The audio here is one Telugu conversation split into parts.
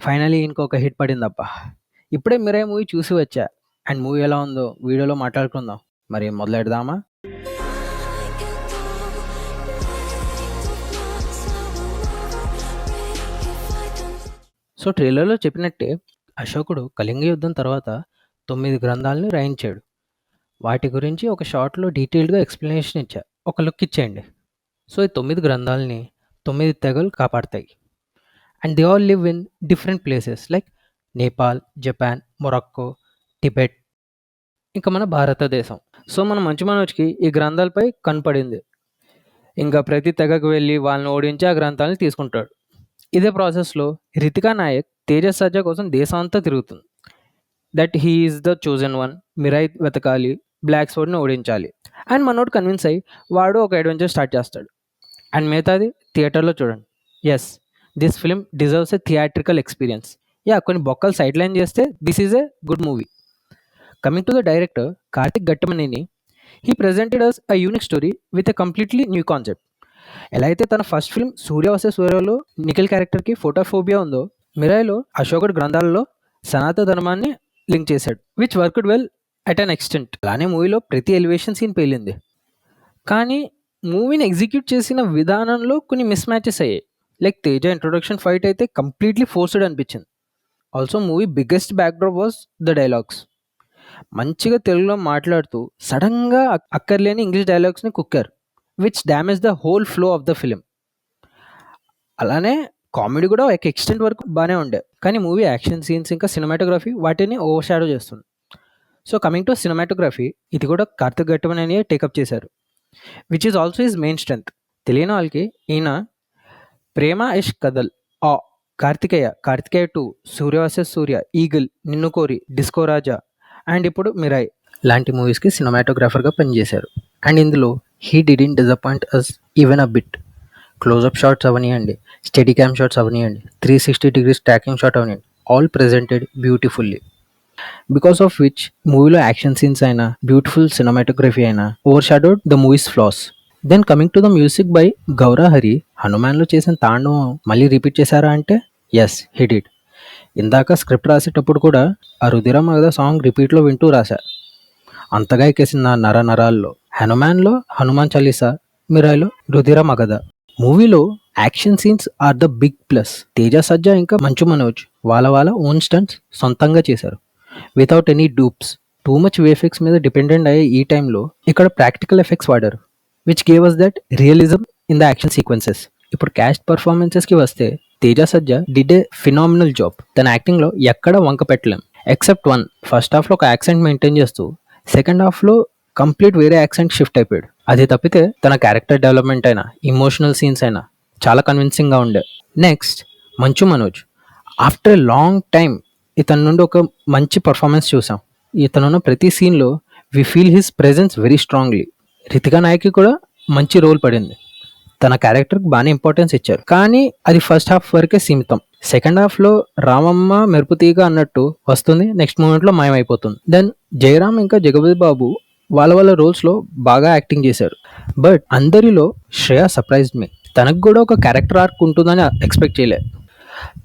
ఫైనలీ ఇంకొక హిట్ పడిందబ్బా! ఇప్పుడే 'మిరాయి' మూవీ చూసి వచ్చా. అండ్ మూవీ ఎలా ఉందో వీడియోలో మాట్లాడుకుందాం. మరి మొదలెడదామా? సో ట్రైలర్‌లో చెప్పినట్టే అశోకుడు కళింగ యుద్ధం తర్వాత 9 గ్రంథాలను రాయించాడు. వాటి గురించి ఒక షార్ట్‌లో డీటెయిల్డ్‌గా ఎక్స్‌ప్లనేషన్ ఇచ్చా. ఒక లుక్ ఇచ్చేయండి. సో ఈ 9 గ్రంథాలని 9 తెగలు కాపాడతాయి. And they all live in different places like Nepal, Japan, మొరాక్కో, Tibet, ఇంకా మన భారతదేశం. సో మన మంచు మనోజ్‌కి ఈ గ్రంథాలపై కనపడింది. ఇంకా ప్రతి తెగకు వెళ్ళి వాళ్ళని ఓడించి ఆ గ్రంథాలను తీసుకుంటాడు. ఇదే ప్రాసెస్‌లో రితికా నాయక్ తేజస్ సజ్జా కోసం దేశం అంతా తిరుగుతుంది. That he is the chosen one, Mirai వెతకాలి, బ్లాక్ స్వర్డ్‌ని ఓడించాలి. అండ్ మనోడు కన్విన్స్ అయ్యి వాడు ఒక అడ్వెంచర్ స్టార్ట్ చేస్తాడు. అండ్ మిగతాది థియేటర్‌లో చూడండి. Yes, this film deserves a theatrical experience. కొన్ని బొక్కలు సైడ్ లైన్ చేస్తే this is a good movie. Coming to the director Karthik Ghattamaneni, he presented us a unique story with a completely new concept. ఎలా అయితే తన ఫస్ట్ ఫిల్మ్ 'సూర్య వర్సెస్ సూర్య'లో నిఖిల్ క్యారెక్టర్‌కి ఫోటోఫోబియా ఉందో, మిరాయిలో అశోకుడి గ్రంథాలలో సనాతన ధర్మాన్ని లింక్ చేశాడు. Which worked well at an extent. అలానే మూవీలో ప్రతి ఎలివేషన్ సీన్ పేలింది. కానీ మూవీని ఎగ్జిక్యూట్ చేసిన విధానంలో కొన్ని మిస్ మ్యాచెస్ అయ్యాయి. లైక్ తేజ ఇంట్రొడక్షన్ ఫైట్ అయితే కంప్లీట్లీ ఫోర్స్డ్ అనిపించింది. Also movie biggest backdrop was the dialogues. మంచిగా తెలుగులో మాట్లాడుతూ సడన్గా అక్కర్లేని ఇంగ్లీష్ డైలాగ్స్ని కుక్కారు, which damage the whole flow of the film. అలానే కామెడీ కూడా ఒక ఎక్స్టెంట్ వరకు బాగానే ఉండే, కానీ మూవీ యాక్షన్ సీన్స్ ఇంకా సినిమాటోగ్రఫీ వాటిని ఓవర్ షాడో చేస్తుంది. సో కమింగ్ టు సినిమాటోగ్రఫీ, ఇది కూడా కార్తిక్ ఘట్టమనేని టేకప్ చేశారు, which is also his main strength. తెలియని వాళ్ళకి ఈయన ప్రేమ ఇష్క్ కథల్, కార్తికేయ 2, సూర్య వర్సెస్ సూర్య, ఈగిల్, నిన్ను కోరి, డిస్కో రాజా అండ్ ఇప్పుడు మిరాయి లాంటి మూవీస్కి సినిమాటోగ్రాఫర్గా పనిచేశారు. అండ్ ఇందులో he didn't disappoint us even a bit. Close up shots అవనియండి, స్టెడీ క్యామ్ షాట్స్ అవనియండి, 360 degrees ట్రాకింగ్ షాట్ అవనియండి, all presented beautifully. Because of which మూవీలో యాక్షన్ సీన్స్ అయినా, బ్యూటిఫుల్ సినిమాటోగ్రఫీ అయినా over shadowed the movie's flaws. Then coming to the music by Gowra Hari, హనుమాన్లో చేసిన తాండవం మళ్ళీ రిపీట్ చేశారా అంటే ఎస్, హీ డిడ్. ఇందాక స్క్రిప్ట్ రాసేటప్పుడు కూడా ఆ రుధిర మగధ సాంగ్ రిపీట్లో వింటూ రాశా. అంతగా ఎక్కేసింది నా నర నరాల్లో. హనుమాన్లో హనుమాన్ చాలీసా, మిరాయిలో రుధిర మగధ. మూవీలో action scenes are the big plus. Teja Sajja ఇంకా మంచు మనోజ్ వాళ్ళ ఓన్ స్టంట్స్ సొంతంగా చేశారు, without any dupes. Too much VFX మీద డిపెండెంట్ అయ్యే ఈ టైంలో ఇక్కడ ప్రాక్టికల్ ఎఫెక్ట్స్ వాడారు, which gave us that realism in the action sequences. ఇప్పుడు క్యాస్ట్ పర్ఫార్మెన్సెస్కి వస్తే Teja Sajja did a phenomenal job. తన యాక్టింగ్లో ఎక్కడ వంక పెట్టలేం ఎక్సెప్ట్ వన్. ఫస్ట్ హాఫ్లో ఒక యాక్సెంట్ మెయింటైన్ చేస్తూ సెకండ్ హాఫ్లో కంప్లీట్ వేరే యాక్సెంట్ షిఫ్ట్ అయిపోయాడు. అది తప్పితే తన క్యారెక్టర్ డెవలప్మెంట్ అయినా, ఇమోషనల్ సీన్స్ అయినా చాలా కన్విన్సింగ్గా ఉండే. Next Manchu Manoj. After a long time ఇతని నుండి ఒక మంచి పర్ఫార్మెన్స్ చూసాం. ఇతనున్న ప్రతి సీన్లో we feel his presence very strongly. Ritika నాయక్కి కూడా మంచి రోల్ పడింది. తన క్యారెక్టర్కి బాగానే ఇంపార్టెన్స్ ఇచ్చారు, కానీ అది ఫస్ట్ హాఫ్ వరకే సీమితం. సెకండ్ హాఫ్లో రామమ్మ మెరుపుతీగ అన్నట్టు వస్తుంది, నెక్స్ట్ మూమెంట్లో మాయమైపోతుంది. దెన్ జయరామ్ ఇంకా జగపతి బాబు వాళ్ళ రోల్స్లో బాగా యాక్టింగ్ చేశారు. బట్ అందరిలో శ్రేయ సర్ప్రైజ్డ్ మీ. తనకు కూడా ఒక క్యారెక్టర్ ఆర్క్ ఉంటుందని ఎక్స్పెక్ట్ చేయలే.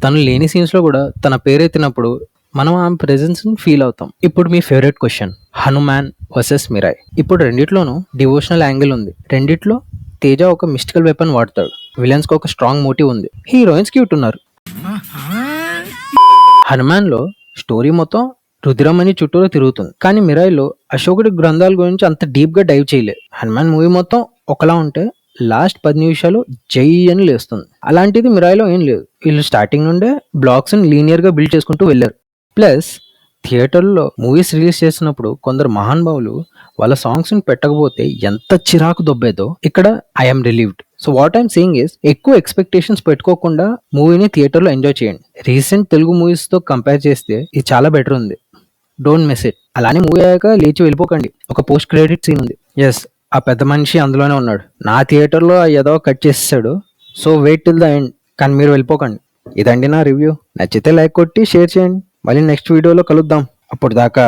తను లేని సీన్స్లో కూడా తన పేరెత్తినప్పుడు మనం ఆమె ప్రెజెన్స్ని ఫీల్ అవుతాం. ఇప్పుడు మీ favourite question, Hanuman versus Mirai. ఇప్పుడు రెండిట్లోనూ డివోషనల్ యాంగిల్ ఉంది. రెండిట్లో తేజ ఒక మిస్టికల్ వెపన్ వాడతాడు, విలన్స్కి ఒక స్ట్రాంగ్ మోటివ్ ఉంది, హీరోయిన్స్ క్యూట్ ఉన్నారు. హనుమాన్లో స్టోరీ మొత్తం రుద్రమణి చుట్టూలో తిరుగుతుంది, కానీ మిరాయిలో అశోకుడి గ్రంథాల గురించి అంత డీప్గా డైవ్ చేయలేదు. హనుమాన్ మూవీ మొత్తం ఒకలా ఉంటే లాస్ట్ 10 నిమిషాలు జై అని లేస్తుంది. అలాంటిది మిరాయిలో ఏం లేదు. వీళ్ళు స్టార్టింగ్ నుండే బ్లాక్స్ని లీనియర్గా బిల్డ్ చేసుకుంటూ వెళ్ళారు. ప్లస్ థియేటర్లో మూవీస్ రిలీజ్ చేసినప్పుడు కొందరు మహానుభావులు వాళ్ళ సాంగ్స్ని పెట్టకపోతే ఎంత చిరాకు దొబ్బేదో ఇక్కడ I'm relieved. So what I'm saying is, ఎక్కువ ఎక్స్పెక్టేషన్స్ పెట్టుకోకుండా మూవీని థియేటర్లో ఎంజాయ్ చేయండి. రీసెంట్ తెలుగు మూవీస్తో కంపేర్ చేస్తే ఇది చాలా బెటర్ ఉంది. Don't miss it. అలానే మూవీ అయ్యాక లేచి వెళ్ళిపోకండి, ఒక పోస్ట్ క్రెడిట్ సీన్ ఉంది. ఎస్, ఆ పెద్ద మనిషి అందులోనే ఉన్నాడు. నా థియేటర్లో ఏదో కట్ చేసేసాడు. So wait till the end, కానీ మీరు వెళ్ళిపోకండి. ఇదండి నా రివ్యూ. నచ్చితే లైక్ కొట్టి షేర్ చేయండి. మళ్ళీ నెక్స్ట్ వీడియోలో కలుద్దాం. అప్పుడు దాకా